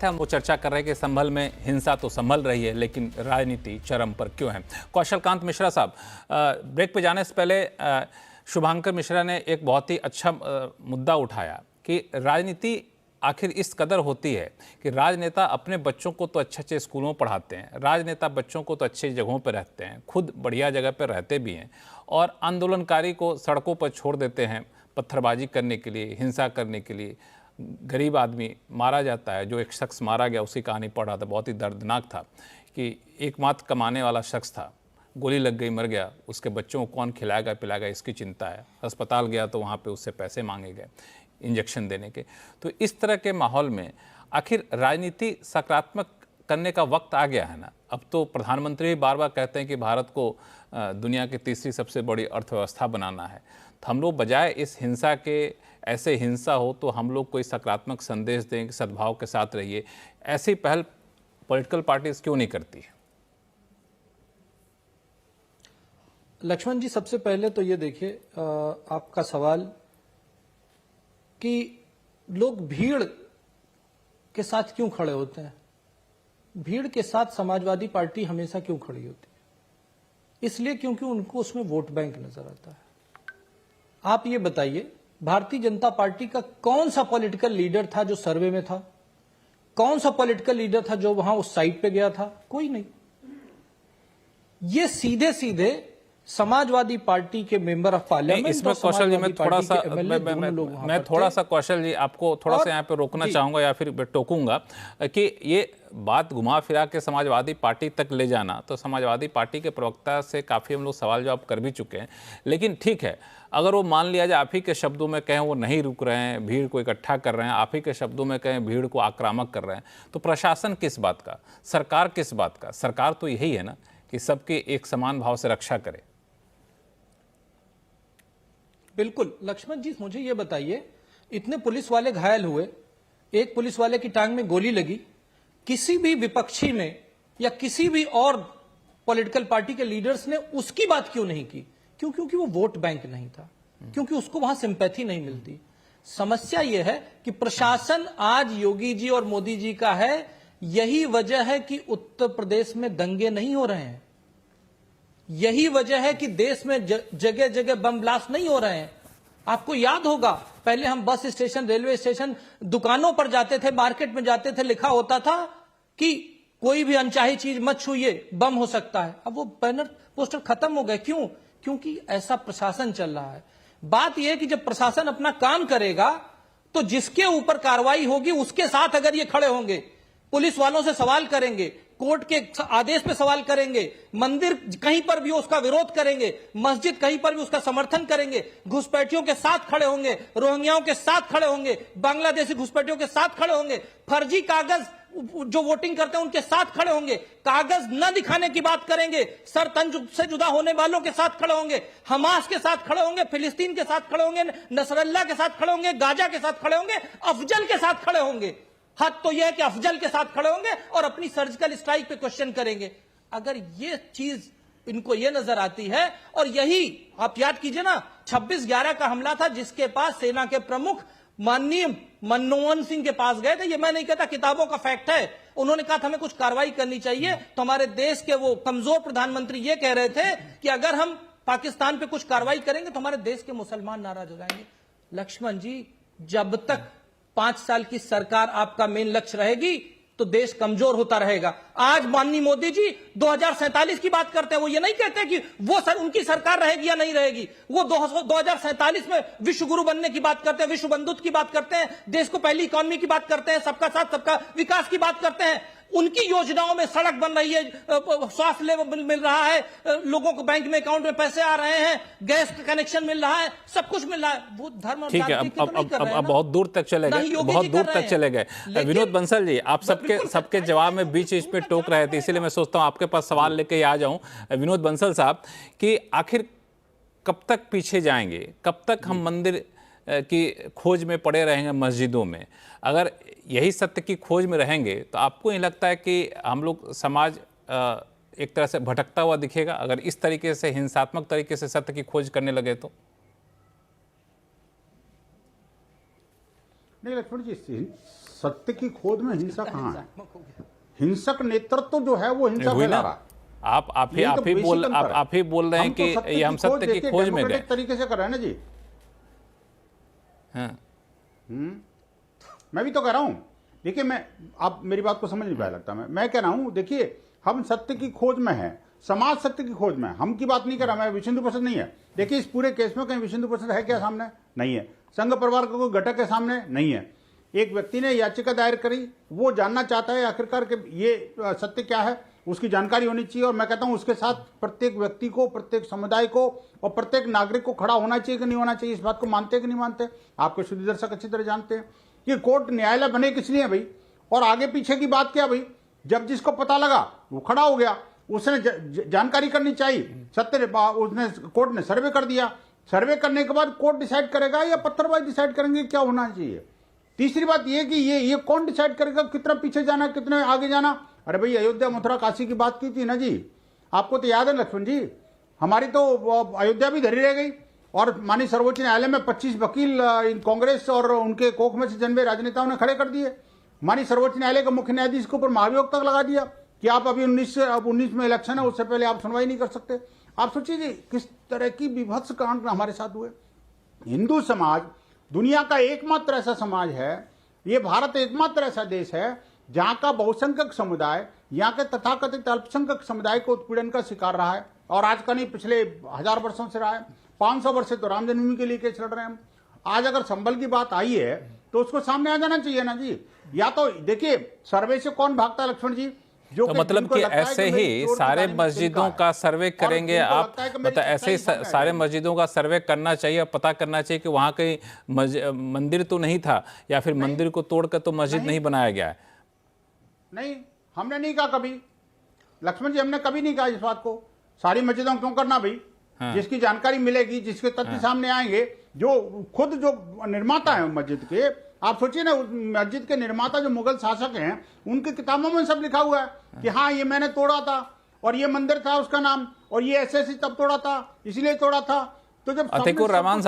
स्वागत है। हम वो चर्चा कर रहे हैं कि संभल में हिंसा तो संभल रही है, लेकिन राजनीति चरम पर क्यों है। कौशलकांत मिश्रा साहब, ब्रेक पे जाने से पहले शुभांकर मिश्रा ने एक बहुत ही अच्छा मुद्दा उठाया कि राजनीति आखिर इस कदर होती है कि राजनेता अपने बच्चों को तो अच्छे अच्छे स्कूलों में पढ़ाते हैं, राजनेता बच्चों को तो अच्छी जगहों पर रहते हैं, खुद बढ़िया जगह पर रहते भी हैं, और आंदोलनकारी को सड़कों पर छोड़ देते हैं पत्थरबाजी करने के लिए, हिंसा करने के लिए। गरीब आदमी मारा जाता है, जो एक शख्स मारा गया उसकी कहानी पढ़ रहा था, बहुत ही दर्दनाक था कि एकमात्र कमाने वाला शख्स था, गोली लग गई, मर गया, उसके बच्चों को कौन खिलाएगा पिलाएगा इसकी चिंता है। अस्पताल गया तो वहाँ पे उससे पैसे मांगे गए इंजेक्शन देने के। तो इस तरह के माहौल में आखिर राजनीति सकारात्मक करने का वक्त आ गया है ना। अब तो प्रधानमंत्री भी बार बार कहते हैं कि भारत को दुनिया की तीसरी सबसे बड़ी अर्थव्यवस्था बनाना है। तो हम लोग बजाय इस हिंसा के, ऐसे हिंसा हो तो हम लोग कोई सकारात्मक संदेश दें कि सद्भाव के साथ रहिए, ऐसी पहल पॉलिटिकल पार्टीज क्यों नहीं करती है? लक्ष्मण जी, सबसे पहले तो ये देखिए आपका सवाल कि लोग भीड़ के साथ क्यों खड़े होते हैं। भीड़ के साथ समाजवादी पार्टी हमेशा क्यों खड़ी होती है? इसलिए क्योंकि उनको उसमें वोट बैंक नजर आता है। आप ये बताइए, भारतीय जनता पार्टी का कौन सा पॉलिटिकल लीडर था जो सर्वे में था? कौन सा पॉलिटिकल लीडर था जो वहां उस साइट पे गया था? कोई नहीं। ये सीधे सीधे समाजवादी पार्टी के मेंबर ऑफ पार्लियामेंट। इसमें कौशल जी मैं थोड़ा सा कौशल जी आपको थोड़ा सा यहाँ पे रोकना चाहूंगा या फिर टोकूंगा कि ये बात घुमा फिरा के समाजवादी पार्टी तक ले जाना, तो समाजवादी पार्टी के प्रवक्ता से काफ़ी हम लोग सवाल जवाब कर भी चुके हैं। लेकिन ठीक है, अगर वो मान लिया जाए आप ही के शब्दों में कहें वो नहीं रुक रहे हैं, भीड़ को इकट्ठा कर रहे हैं, आप ही के शब्दों में कहें भीड़ को आक्रामक कर रहे हैं, तो प्रशासन किस बात का, सरकार किस बात का? सरकार तो यही है ना कि सबके एक समान भाव से रक्षा करे। बिल्कुल लक्ष्मण जी, मुझे ये बताइए, इतने पुलिस वाले घायल हुए, एक पुलिस वाले की टांग में गोली लगी, किसी भी विपक्षी ने या किसी भी और पॉलिटिकल पार्टी के लीडर्स ने उसकी बात क्यों नहीं की? क्यों? क्योंकि वो वोट बैंक नहीं था, क्योंकि उसको वहां सिंपैथी नहीं मिलती। समस्या यह है कि प्रशासन आज योगी जी और मोदी जी का है। यही वजह है कि उत्तर प्रदेश में दंगे नहीं हो रहे हैं, यही वजह है कि देश में जगह जगह बम ब्लास्ट नहीं हो रहे हैं। आपको याद होगा, पहले हम बस स्टेशन, रेलवे स्टेशन, दुकानों पर जाते थे, मार्केट में जाते थे, लिखा होता था कि कोई भी अनचाही चीज मत छूइए, बम हो सकता है। अब वो बैनर पोस्टर खत्म हो गए। क्यों? क्योंकि ऐसा प्रशासन चल रहा है। बात यह है कि जब प्रशासन अपना काम करेगा तो जिसके ऊपर कार्रवाई होगी उसके साथ अगर ये खड़े होंगे, पुलिस वालों से सवाल करेंगे, कोर्ट के आदेश पे सवाल करेंगे, मंदिर कहीं पर भी उसका विरोध करेंगे, मस्जिद कहीं पर भी उसका समर्थन करेंगे, घुसपैठियों के साथ खड़े होंगे, रोहिंग्याओं के साथ खड़े होंगे, बांग्लादेशी घुसपैठियों के साथ खड़े होंगे, फर्जी कागज जो वोटिंग करते हैं उनके साथ खड़े होंगे, कागज न दिखाने की बात करेंगे, सर तन से जुदा होने वालों के साथ खड़े होंगे, हमास के साथ खड़े होंगे, फिलिस्तीन के साथ खड़े होंगे, नसरल्ला के साथ खड़े होंगे, गाजा के साथ खड़े होंगे, अफजल के साथ खड़े होंगे। हद तो यह है कि अफजल के साथ खड़े होंगे और अपनी सर्जिकल स्ट्राइक पे क्वेश्चन करेंगे। अगर ये चीज इनको ये नजर आती है, और यही आप याद कीजिए ना, 26/11 का हमला था जिसके पास सेना के प्रमुख माननीय मनमोहन सिंह के पास गए थे। ये मैं नहीं कहता, किताबों का फैक्ट है। उन्होंने कहा था हमें कुछ कार्रवाई करनी चाहिए, तो हमारे देश के वो कमजोर प्रधानमंत्री ये कह रहे थे कि अगर हम पाकिस्तान पे कुछ कार्रवाई करेंगे तो हमारे देश के मुसलमान नाराज हो जाएंगे। लक्ष्मण जी, जब तक 5 साल की सरकार आपका मेन लक्ष्य रहेगी तो देश कमजोर होता रहेगा। आज माननीय मोदी जी 2047 की बात करते हैं, वो ये नहीं कहते कि वो उनकी सरकार रहेगी या नहीं रहेगी, वो 2047 में विश्व गुरु बनने की बात करते हैं, विश्व बंधुत्व की बात करते हैं, देश को पहली इकॉनमी की बात करते हैं, सबका साथ सबका विकास की बात करते हैं। उनकी योजनाओं में सड़क बन रही है, स्वास्थ्य मिल रहा है, लोगों को बैंक में अकाउंट में पैसे आ रहे हैं, गैस का कनेक्शन मिल रहा है, सब कुछ मिल रहा है। वो धर्म और ठीक है, अब बहुत दूर तक चले गए, बहुत दूर तक चले गए। विनोद बंसल जी, आप सबके जवाब में बीच पे टोक रहे थे, इसीलिए मैं सोचता हूं आपके पास सवाल लेके ही आ जाऊं। विनोद बंसल साहब, कि आखिर कब तक पीछे जाएंगे, कब तक हम मंदिर की खोज में पड़े रहेंगे, मस्जिदों में? अगर यही सत्य की खोज में रहेंगे तो आपको नहीं लगता है कि हम लोग समाज एक तरह से भटकता हुआ दिखेगा, अगर इस तरीके से हिंसात्मक तरीके से सत्य की खोज करने लगे तो? नहीं लक्ष्मण जी, सत्य की खोज में हिंसा कहाँ है? हिंसक नेतृत्व जो है वो हिंसा हुई फैला ना? रहा है। आप यही तो ही बेसिक अंतर है। आप ही बोल रहे हैं हम तो कि सत्य ये हम की खोज सत्य की देखिए खोज में गए। डेमोक्रेटिक तरीके से कर रहे हैं ना जी। हाँ। मैं भी तो कह रहा हूं, देखिए मैं, आप मेरी बात को समझ नहीं पाया लगता। मैं कह रहा हूं, देखिए हम सत्य की खोज में हैं, समाज सत्य की खोज में है। हम की बात नहीं कर रहा मैं, विश्व हिंदू परिषद नहीं है। देखिए इस पूरे केस में कहीं विश्व हिंदू परिषद है क्या सामने? नहीं है। संघ परिवार का कोई घटक है सामने? नहीं है। एक व्यक्ति ने याचिका दायर करी, वो जानना चाहता है आखिरकार कि ये सत्य क्या है, उसकी जानकारी होनी चाहिए। और मैं कहता हूं उसके साथ प्रत्येक व्यक्ति को, प्रत्येक समुदाय को और प्रत्येक नागरिक को खड़ा होना चाहिए कि नहीं होना चाहिए। इस बात को मानते कि नहीं मानते? आपके शुद्ध दर्शक अच्छी तरह जानते हैं। ये कोर्ट न्यायालय बने किस लिए भाई? और आगे पीछे की बात क्या भाई? जब जिसको पता लगा वो खड़ा हो गया, उसने जानकारी करनी चाहिए। सत्य उसने, कोर्ट ने सर्वे कर दिया। सर्वे करने के बाद कोर्ट डिसाइड करेगा या पत्थरबाजी डिसाइड करेंगे क्या होना चाहिए। तीसरी बात यह कि ये कौन डिसाइड करेगा कितना पीछे जाना, कितने आगे जाना? अरे भाई अयोध्या मथुरा काशी की बात की थी ना जी, आपको तो याद है लक्ष्मण जी। हमारी तो अयोध्या भी धरी रह गई और माननीय सर्वोच्च न्यायालय में 25 वकील कांग्रेस और उनके कोख में से जन्मे राजनेताओं ने खड़े कर दिए। माननीय सर्वोच्च न्यायालय के मुख्य न्यायाधीश के ऊपर महाभियोग तक लगा दिया कि आप अभी 19 में इलेक्शन है, उससे पहले आप सुनवाई नहीं कर सकते। आप सोचिए जी किस तरह की विभत्स कांड हमारे साथ हुए। हिंदू समाज दुनिया का एकमात्र ऐसा समाज है, ये भारत एकमात्र ऐसा देश है जहां का बहुसंख्यक समुदाय, यहाँ के तथाकथित अल्पसंख्यक समुदाय को उत्पीड़न का शिकार रहा है। और आज का नहीं, पिछले 1000 वर्षों से रहा है। 500 वर्ष से तो राम जन्मभूमि के लिए केस लड़ रहे हैं हम। आज अगर संभल की बात आई है तो उसको सामने आ जाना चाहिए ना जी। या तो देखिए सर्वे से कौन भागता है लक्ष्मण जी? जो तो मतलब कि ऐसे ही सारे मस्जिदों का सर्वे करेंगे आप? मतलब ऐसे ही सारे मस्जिदों का सर्वे करना चाहिए और पता करना चाहिए कि वहाँ कहीं मंदिर तो नहीं था, या फिर मंदिर को तोड़कर तो मस्जिद नहीं बनाया गया है। नहीं, हमने नहीं कहा कभी लक्ष्मण जी, हमने कभी नहीं कहा इस बात को। सारी मस्जिदों क्यों करना भाई? हाँ। जिसकी जानकारी मिलेगी, जिसके तथ्य सामने आएंगे, जो खुद जो निर्माता है मस्जिद के, आप सोचिए ना, मस्जिद के निर्माता जो मुगल शासक हैं, उनकी किताबों में सब लिखा हुआ है कि हाँ ये मैंने तोड़ा था और ये मंदिर था उसका नाम, और ये ऐसे तब तोड़ा था, इसलिए तोड़ा था। तो जब अतीकुर रहमान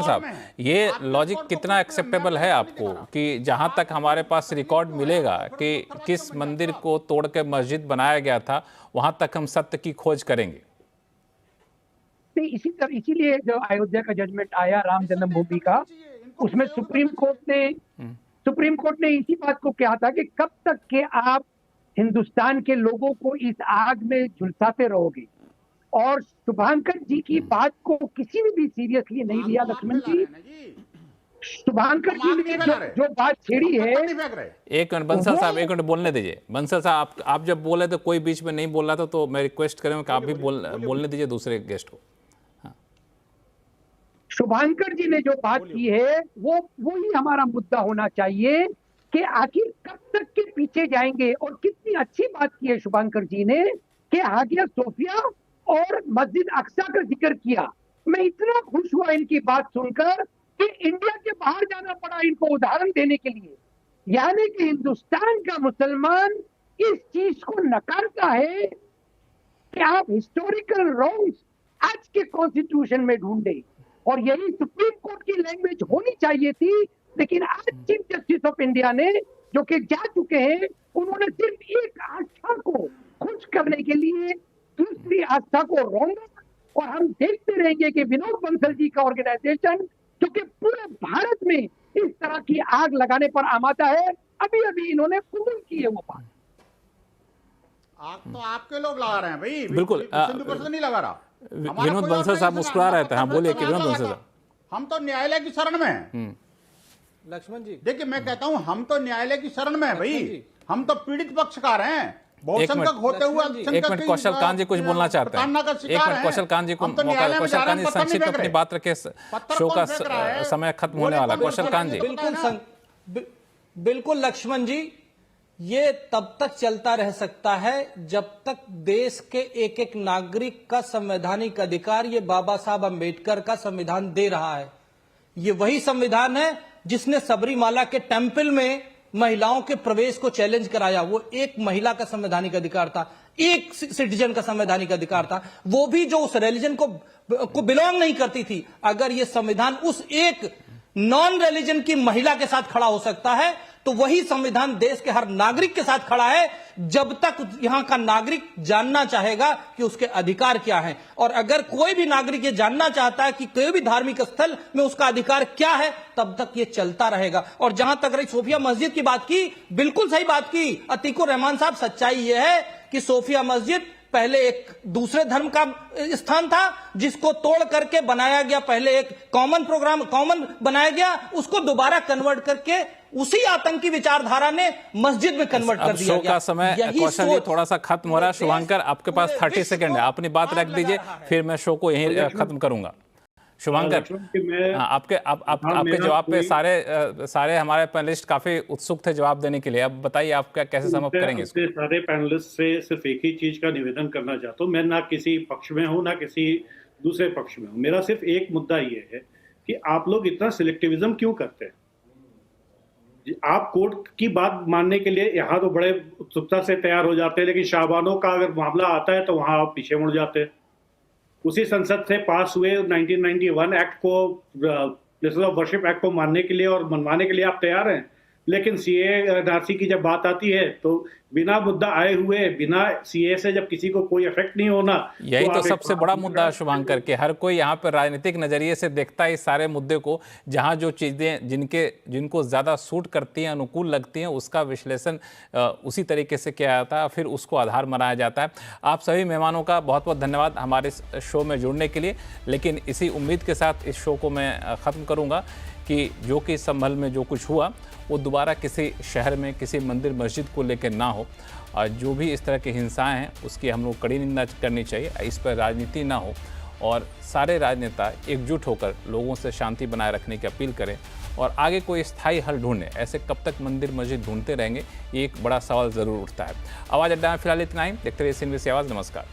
साहब, ये लॉजिक कितना एक्सेप्टेबल है आपको कि जहां तक हमारे पास रिकॉर्ड मिलेगा कि किस मंदिर को तोड़ के मस्जिद बनाया गया था, वहां तक हम सत्य की खोज करेंगे? नहीं, इसीलिए जो अयोध्या का जजमेंट आया राम जन्मभूमि का, उसमें सुप्रीम कोर्ट ने इसी बात को कहा था कि कब तक के आप हिंदुस्तान के लोगों को इस आग में झुलसाते रहोगे। और शुभांकर जी की बात को किसी ने भी सीरियसली नहीं लिया लक्ष्मण जी। शुभांकर जी ने जो बात छेड़ी है, एक मिनट बंसल साहब, एक मिनट बोलने दीजिए। बंसल साहब, आप जब बोले तो कोई बीच में नहीं बोल रहा था, तो मैं रिक्वेस्ट करूंगा कि आप भी बोलने दीजिए दूसरे गेस्ट को। शुभांकर जी ने जो बात की है वो ही हमारा मुद्दा होना चाहिए कि आखिर कब तक के पीछे जाएंगे। और कितनी अच्छी बात की है शुभांकर जी ने कि हागिया सोफिया और मस्जिद अक्सा का जिक्र किया। मैं इतना खुश हुआ इनकी बात सुनकर कि इंडिया के बाहर जाना पड़ा इनको उदाहरण देने के लिए। यानी कि हिंदुस्तान का मुसलमान इस चीज को नकारता है कि आप हिस्टोरिकल रॉन्ग्स आज के कॉन्स्टिट्यूशन में ढूंढे, और यही सुप्रीम कोर्ट की लैंग्वेज होनी चाहिए थी। लेकिन आज चीफ जस्टिस ऑफ इंडिया ने, जो कि जा चुके हैं, उन्होंने सिर्फ एक आस्था को खुश करने के लिए दूसरी आस्था को रोंगा। और हम देखते रहेंगे कि विनोद बंसल जी का ऑर्गेनाइजेशन, जो कि पूरे भारत में इस तरह की आग लगाने पर आमादा है, अभी अभी इन्होंने कबूल की है वो बात। आग तो आपके लोग लगा रहे हैं भाई, बिल्कुल नहीं लगा रहा। विनोद बंसल साहब मुस्कुरा रहे थे। हाँ बोलिए कि विनोद बंसल साहब, हम तो न्यायालय की शरण में हैं लक्ष्मण जी। देखिए मैं कहता हूं हम तो न्यायालय की शरण में है भाई, हम तो पीड़ित पक्षकार हैं। बहुसंख्यक होते हुए एक मिनट कौशल कांत जी कुछ बोलना चाहते हैं। एक मिनट कौशल कांत जी को मौका। कौशल कांत जी संक्षिप्त अपनी बात रखे, शो का समय खत्म होने वाला। कौशल कांत जी। बिल्कुल लक्ष्मण जी, ये तब तक चलता रह सकता है जब तक देश के एक एक नागरिक का संवैधानिक अधिकार ये बाबा साहब अंबेडकर का संविधान दे रहा है। ये वही संविधान है जिसने सबरीमाला के टेंपल में महिलाओं के प्रवेश को चैलेंज कराया। वो एक महिला का संवैधानिक अधिकार था, एक सिटीजन का संवैधानिक अधिकार था, वो भी जो उस रिलीजन को बिलोंग नहीं करती थी। अगर ये संविधान उस एक नॉन रिलीजन की महिला के साथ खड़ा हो सकता है, तो वही संविधान देश के हर नागरिक के साथ खड़ा है, जब तक यहां का नागरिक जानना चाहेगा कि उसके अधिकार क्या हैं। और अगर कोई भी नागरिक ये जानना चाहता है कि कोई भी धार्मिक स्थल में उसका अधिकार क्या है, तब तक ये चलता रहेगा। और जहां तक रही सोफिया मस्जिद की बात की, बिल्कुल सही बात की अतीकुर रहमान साहब। सच्चाई यह है कि सोफिया मस्जिद पहले एक दूसरे धर्म का स्थान था, जिसको तोड़ करके बनाया गया, पहले एक कॉमन बनाया गया, उसको दोबारा कन्वर्ट करके उसी आतंकी विचारधारा ने मस्जिद में कन्वर्ट कर दिया शो का समय कौशल जी थोड़ा सा खत्म हो रहा है। शुभांकर, आपके पास 30 सेकंड है, अपनी बात रख दीजिए, फिर मैं शो को यहीं खत्म करूंगा। शुभांकर, आपके जवाब पे सारे हमारे पैनलिस्ट काफी उत्सुक थे जवाब देने के लिए। अब बताइए आप क्या कैसे समाप्त करेंगे इसको? सारे पैनलिस्ट से सिर्फ एक ही चीज का निवेदन करना चाहता हूँ। मैं ना किसी पक्ष में हूँ ना किसी दूसरे पक्ष में हूँ। मेरा सिर्फ एक मुद्दा ये है कि आप लोग इतना सिलेक्टिविज्म क्यों करते हैं? आप कोर्ट की बात मानने के लिए यहाँ तो बड़े उत्सुकता से तैयार हो जाते हैं, लेकिन शाहबानों का अगर मामला आता है तो वहां आप पीछे मुड़ जाते हैं। उसी संसद से पास हुए 1991 एक्ट को, प्लेसेस ऑफ वर्शिप एक्ट को मानने के लिए और मनवाने के लिए आप तैयार हैं, लेकिन सीए एनआरसी की जब बात आती है तो बिना मुद्दा आए हुए, बिना सीए से जब किसी को कोई इफेक्ट नहीं होना, यही तो सबसे बड़ा मुद्दा है शुभांकर के। हर कोई यहाँ पर राजनीतिक नजरिए से देखता है इस सारे मुद्दे को, जहाँ जो चीजें जिनको ज्यादा सूट करती हैं, अनुकूल लगती हैं, उसका विश्लेषण उसी तरीके से किया जाता है, फिर उसको आधार बनाया जाता है। आप सभी मेहमानों का बहुत बहुत धन्यवाद हमारे शो में जुड़ने के लिए। लेकिन इसी उम्मीद के साथ इस शो को मैं खत्म करूँगा कि जो कि संभल में जो कुछ हुआ वो दोबारा किसी शहर में किसी मंदिर मस्जिद को लेकर ना हो, और जो भी इस तरह की हिंसाएं हैं उसकी हम लोग कड़ी निंदा करनी चाहिए। इस पर राजनीति ना हो और सारे राजनेता एकजुट होकर लोगों से शांति बनाए रखने की अपील करें और आगे कोई स्थायी हल ढूंढें। ऐसे कब तक मंदिर मस्जिद ढूंढते रहेंगे, ये एक बड़ा सवाल ज़रूर उठता है। आवाज़ अड्डा में फिलहाल इतना ही। देखते रहिए CNBC आवाज़। नमस्कार।